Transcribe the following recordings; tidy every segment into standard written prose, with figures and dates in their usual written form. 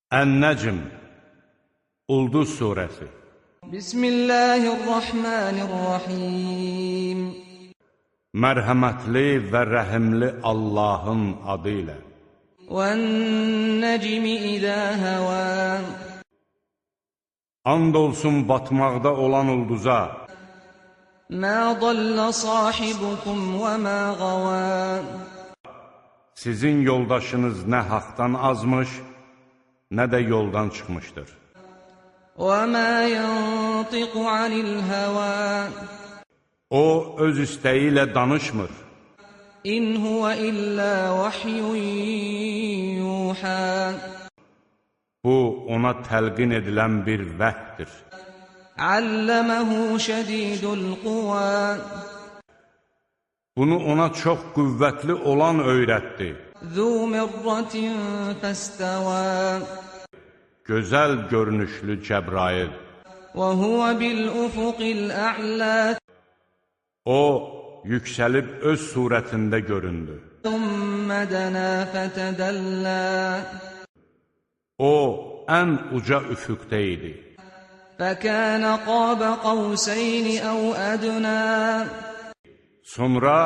Ən-Nəcm, Ulduz surəsi. Bismillahirrahmanirrahim. Mərhəmətli və rəhimli Allahın adı ilə. Vən-Nəcmi izə həvə. And olsun batmaqda olan ulduza. Mə dallə sahibukum və mə qavə. Sizin yoldaşınız nə haqdan azmış, nə də yoldan çıxmışdır. وَمَا يَنْطِقُ عَنِ الْهَوَى. O, öz istəyi ilə danışmır. İn huve illa vahyun yuha. Bu, ona təlqin edilən bir vəhdir. Alləməhu şədidul quva. Bunu ona çox qüvvətli olan öyrətdi. Zu mirratin fəstəvə. Gözəl görünüşlü Cəbrail. Və huvə bil ufuqil a'la. O, yüksəlib öz surətində göründü. Thumma dana fatadalla. O, ən uca üfüqdə idi. Fəkənə qaba qavseyni əv ədnə. Sonra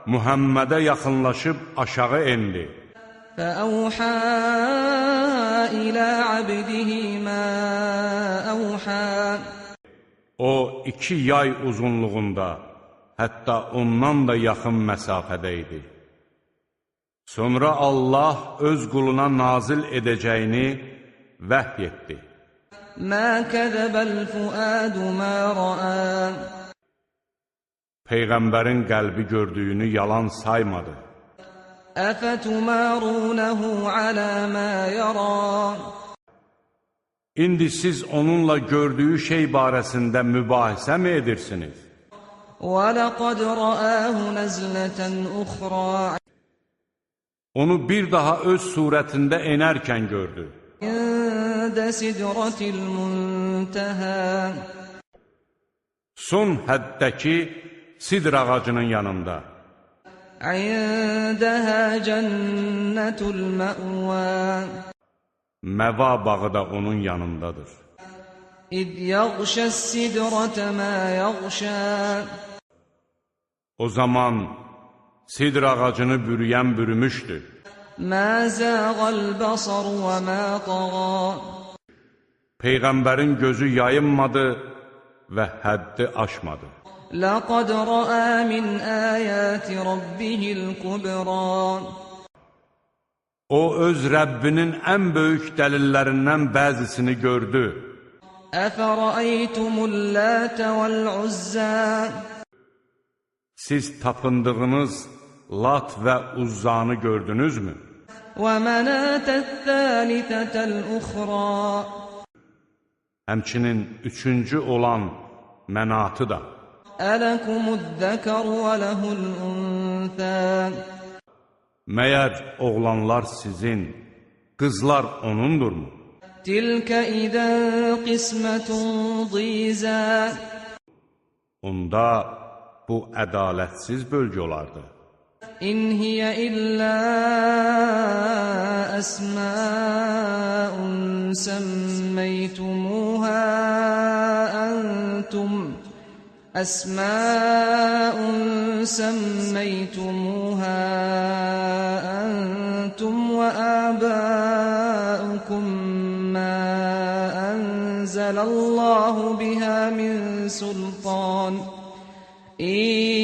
Muhammədə yaxınlaşıb aşağı endi. فأوحى إلى عبده ما أوحى. O, 2 yay uzunluğunda, hətta ondan da yaxın məsafədə idi. Sonra Allah öz quluna nazil edəcəyini vəhy etdi. مَا كَذَبَ الْفُؤَادُ مَا رَأَى. Peyğəmbərin qəlbi gördüyünü yalan saymadı. أَفَتُمَارُونَهُ عَلَى مَا يَرَى. İndi siz onunla gördüyü şey barəsində mübahisə mi edirsiniz? وَلَقَدْ رَآهُ نَزْلَةً أُخْرَى. Onu bir daha öz surətində enərkən gördü. عِندَ سِدْرَةِ الْمُنْتَهَى. Son həddəki sidr ağacının yanında. عِندَهَا جَنَّةُ الْمَأْوَى. Məva bağı da onun yanındadır. إِذْ يَغْشَى السِّدْرَةَ مَا يَغْشَى. O zaman sidr ağacını bürüyən bürümüşdü. مَا زَاغَ الْبَصَرُ وَمَا طَغَى. Peyğəmbərin gözü yayınmadı və həddi aşmadı. لَقَدْ رَأَى مِنْ آيَاتِ رَبِّهِ الْكُبْرَى. O, öz Rəbbinin ən böyük dəlillərindən bəzisini gördü. أَفَرَأَيْتُمُ اللَّاتَ وَالْعُزَّى. Siz tapındığınız Lat və Uzzanı gördünüzmü? وَمَنَاةَ الثَّالِثَةَ الْأُخْرَى. Həmçinin üçüncü olan Mənatı da. أَلَكُمُ الذَّكَرُ وَلَهُ الْأُنْثَى. Məyər oğlanlar sizin, qızlar onundurmu? تِلْكَ إِذًا قِسْمَةٌ ضِيزَى. Onda bu ədalətsiz bölgü olardı. إِنْ هِيَ إِلَّا أَسْمَاءٌ سَمَّيْتُمُوهَا أَنْتُمْ وَآبَاؤُكُمْ مَا أَنْزَلَ اللَّهُ بِهَا مِنْ سُلْطَانٍ إِنْ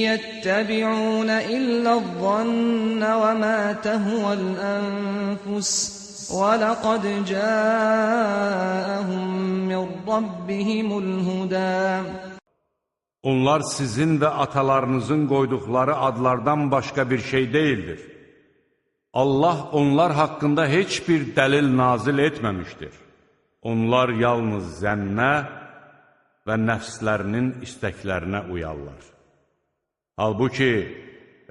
يَتَّبِعُونَ إِلَّا الظَّنَّ وَمَا تَهْوَى الْأَنْفُسُ وَلَقَدْ جَاءَهُمْ مِنْ رَبِّهِمُ الْهُدَى. Onlar sizin və atalarınızın qoyduqları adlardan başqa bir şey deyildir. Allah onlar haqqında heç bir dəlil nazil etməmişdir. Onlar yalnız zənnə və nəfslərinin istəklərinə uyarlar. Halbuki,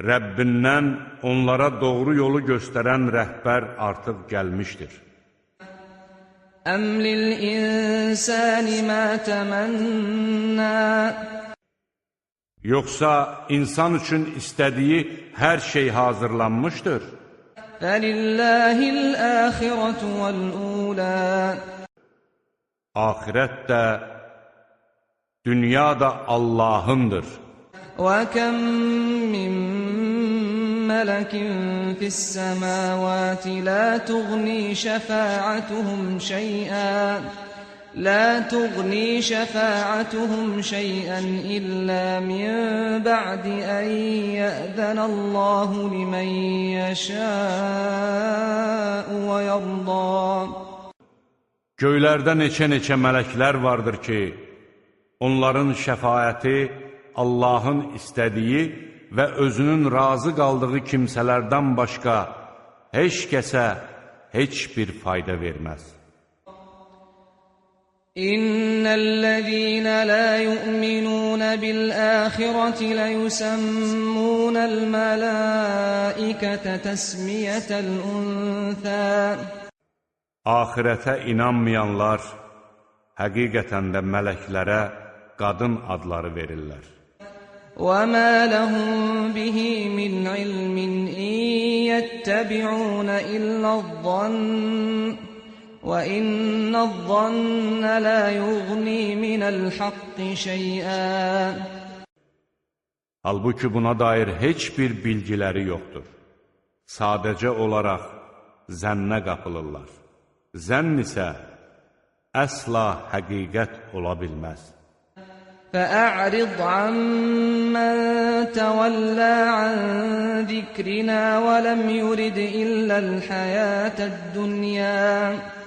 Rəbbindən onlara doğru yolu göstərən rəhbər artıq gəlmişdir. أَمْ لِلْإِنسَانِ مَا تَمَنَّى. Yoxsa insan üçün istədiyi hər şey hazırlanmışdır. فَلِلَّهِ الْآخِرَةُ وَالْأُولَى Ahirət də, dünya da Allahındır. وَكَمْ مِنْ مَلَكٍ فِي السَّمَاوَاتِ لَا تُغْنِي شَفَاعَتُهُمْ شَيْئًا إِلَّا مِنْ بَعْدِ أَنْ يَأْذَنَ اللَّهُ لِمَنْ يَشَاءُ وَيَرْضَى Göylərdə neçə mələklər vardır ki, onların şəfaəti Allahın istədiyi və özünün razı qaldığı kimsələrdən başqa heç kəsə heç bir fayda verməz. İnnellezîne lâ yu'minûne bil-âxireti leyusammûnel melâikete tesmiyetel unthâ Ahirətə inanmayanlar həqiqətən də mələklərə qadın adları verirlər. وَمَا لَهُمْ بِهِ مِنْ عِلْمٍ إِنْ يَتَّبِعُونَ إِلَّا الظَّنَّ وَإِنَّ الظَّنَّ لَا يُغْنِي مِنَ الْحَقِّ شَيْئًا Halbuki buna dair heç bir bilgiləri yoxdur. Sadəcə olaraq zənnə qapılırlar. Zənn isə əsla həqiqət ola bilməz. فَأَعْرِضْ عَمَّنْ تَوَلَّى عَنْ ذِكْرِنَا وَلَمْ يُرِدْ إِلَّا الْحَيَاةَ الدُّنْيَا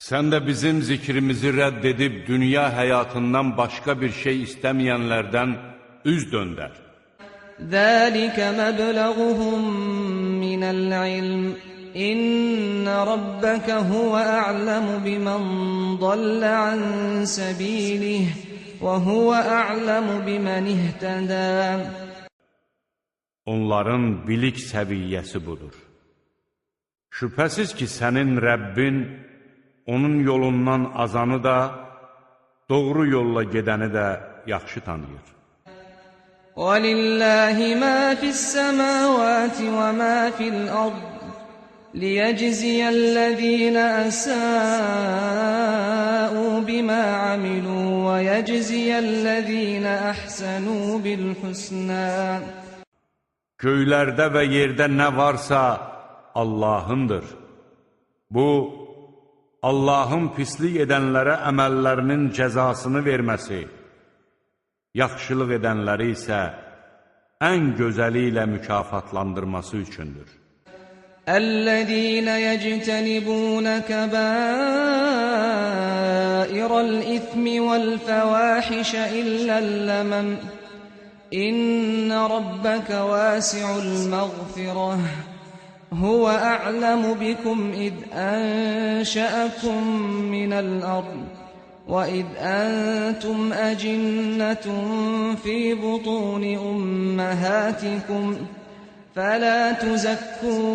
Sən də bizim zikrimizi rədd edib dünya həyatından başqa bir şey istəməyənlərdən üz döndər. ذَلِكَ مَبْلَغُهُمْ مِنَ الْعِلْمِ إِنَّ رَبَّكَ هُوَ أَعْلَمُ بِمَنْ ضَلَّ عَنْ سَبِيلِهِ وَهُوَ أَعْلَمُ بِمَنِ اهْتَدَى Onların bilik səviyyəsi budur. Şübhəsiz ki, sənin Rəbbin onun yolundan azanı da, doğru yolla gedəni də yaxşı tanıyır. وَلِلَّهِ مَا فِي السَّمَاوَاتِ وَمَا فِي الْأَرْضِ لِيَجْزِيَ الَّذِينَ أَسَاءُوا بِمَا عَمِلُوا وَيَجْزِيَ الَّذِينَ أَحْسَنُوا بِالْحُسْنَى Göylərdə və yerdə nə varsa Allahındır. Bu, Allahın pislik edənlərə əməllərinin cəzasını verməsi, yaxşılıq edənləri isə ən gözəli ilə mükafatlandırması üçündür. الَّذِينَ يَجْتَنِبُونَ كَبَائِرَ الْإِثْمِ وَالْفَوَاحِشَ إِلَّا اللَّمَمَ إِنَّ رَبَّكَ وَاسِعُ الْمَغْفِرَةِ هُوَ أَعْلَمُ بِكُمْ إِذْ أَنشَأَكُم مِّنَ الْأَرْضِ وَإِذْ أَنْتُمْ أَجِنَّةٌ فِي بُطُونِ أُمَّهَاتِكُمْ فَلَا تُزَكُّوا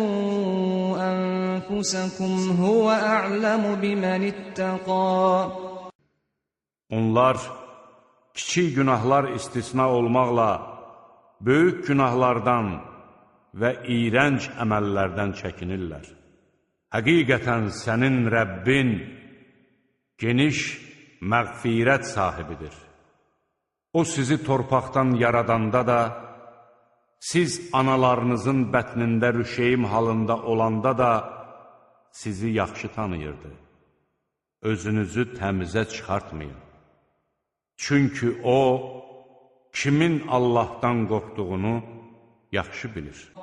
أَنفُسَكُمْ هُوَ أَعْلَمُ بِمَنِ اتَّقَى Onlar kiçik günahlar istisna olmaqla böyük günahlardan və iyrənc əməllərdən çəkinirlər. Həqiqətən sənin Rəbbin geniş məğfirət sahibidir. O sizi torpaqdan yaradanda da, siz analarınızın bətnində rüşeyim halında olanda da sizi yaxşı tanıyırdı. Özünüzü təmizə çıxartmayın. Çünki O, kimin Allahdan qorxduğunu yaxşı bilir.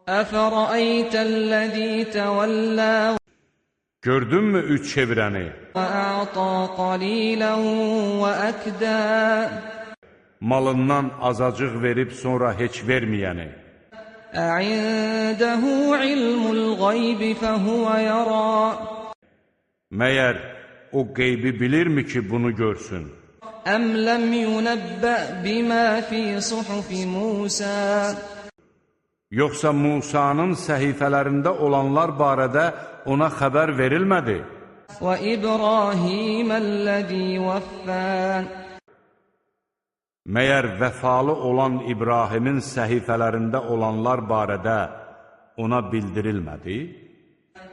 أَفَرَأَيْتَ الَّذِي تَوَلَّى Gördünmü üç çevirəni? وَأَعْطَى قَلِيلًا وَأَكْدَى Malından azacıq verib sonra heç verməyəni. أَعِندَهُ عِلْمُ الْغَيْبِ فَهُوَ يَرَى Məyər o qeybi bilirmi ki, bunu görsün? أَمْ لَمْ يُنَبَّأْ بِمَا فِي صُحُفِ مُوسَى Yoxsa Musanın səhifələrində olanlar barədə ona xəbər verilmədi? وَإِبْرَاهِيمَ الَّذِي وَفَّى Məyər vəfalı olan İbrahimin səhifələrində olanlar barədə ona bildirilmədi?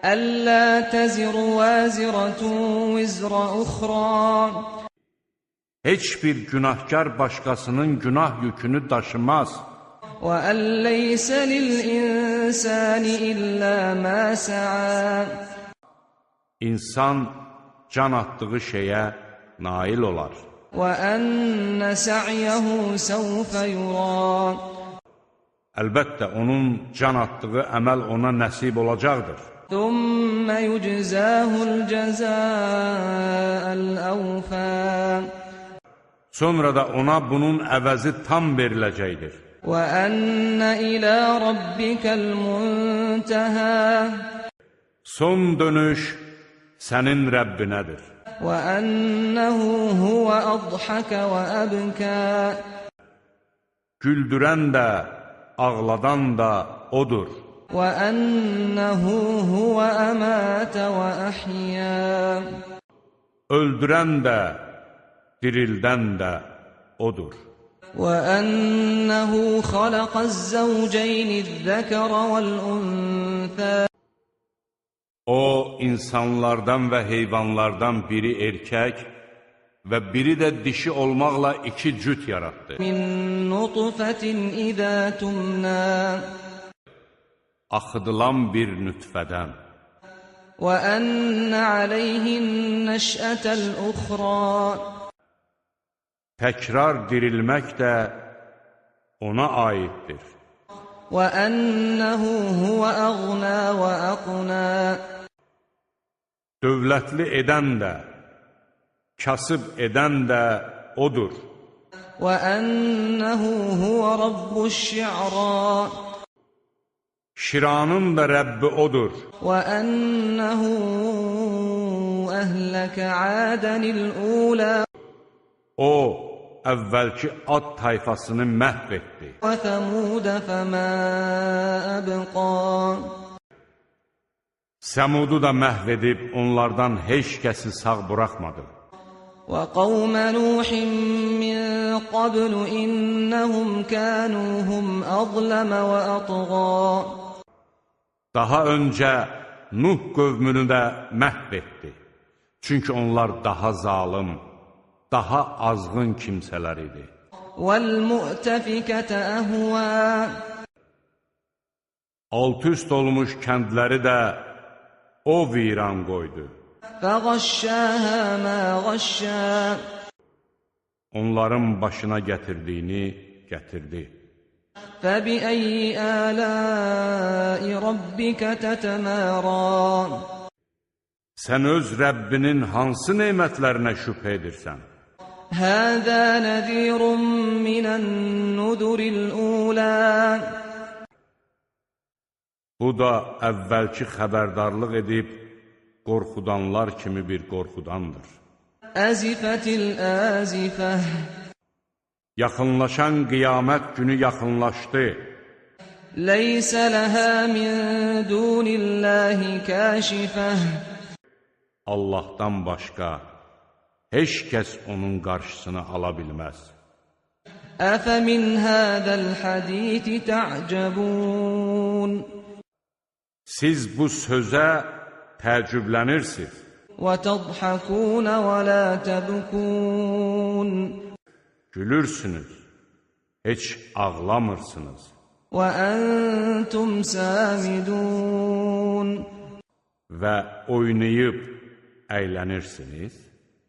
ألا تزر وازرة وزر أخرى Heç bir günahkar başqasının günah yükünü daşımaz. وأن ليس للإنسان إلا ما سعى İnsan can atdığı şeyə nail olar. وأن سعيه سوف يرى Əlbəttə, onun can atdığı əməl ona nəsib olacaqdır. ثم يجزاه الجزاء الأوفى Sonra da ona bunun əvəzi tam veriləcəkdir. وأن إلى ربك المنتهى Son dönüş sənin Rəbbinədir. وأنه هو أضحك وأبكى Güldürən də, ağladan da odur. وأنه هو أمات وأحيا Öldürən də, dirildən də odur. وأنه خلق الزوجين الذكر والأنثى O, insanlardan və heyvanlardan biri erkək və biri də dişi olmaqla iki cüt yaratdı. من نطفة إذا تمنى Axıdılan bir nütfədən. وأن عليه النشأة الأخرى Təkrar dirilmək də ona aiddir. وأنه هو أغنى وأقنى Dövlətli edən də, kasıb edən də odur. وأنه هو رب الشعرى Şiranın da Rəbbi odur. وأنه أهلك عادا الأولى O, əvvəlki ad tayfasını məhv etdi. وثمود فما أبقى Səmudu da məhv edib onlardan heç kəsi sağ buraxmadı. وقوم نوح من قبل إنهم كانوا هم أظلم وأطغى Daha öncə Nuh qövmünü də məhv etdi. Çünki onlar daha zalım, daha azğın kimsələr idi. والمؤتفكة أهوى Alt-üst olmuş kəndləri də o viran qoydu. فغشاها ما غشا Onların başına gətirdiyini gətirdi. فبأي آلاء ربك تتمارى Sən öz Rəbbinin hansı nemətlərinə şübhə edirsən? هذا نذير من النذر الأولى Bu da əvvəlki xəbərdarlıq edib qorxudanlar kimi bir qorxudandır. أزفت الآزفة Yaxınlaşan qiyamət günü yaxınlaşdı. ليس لها من دون الله كاشفة Allahdan başqa heç kəs onun qarşısını ala bilməz. أفمن هذا الحديث تعجبون Siz bu sözə təəccüblənirsiniz. وتضحكون ولا تبكون Gülürsünüz, heç ağlamırsınız. وأنتم سامدون Və oynayıb əylənirsiniz.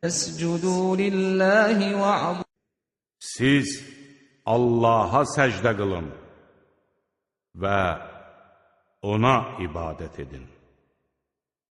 اسجدوا لله واعبدوا Siz Allaha səcdə qılın və ona ibadət edin.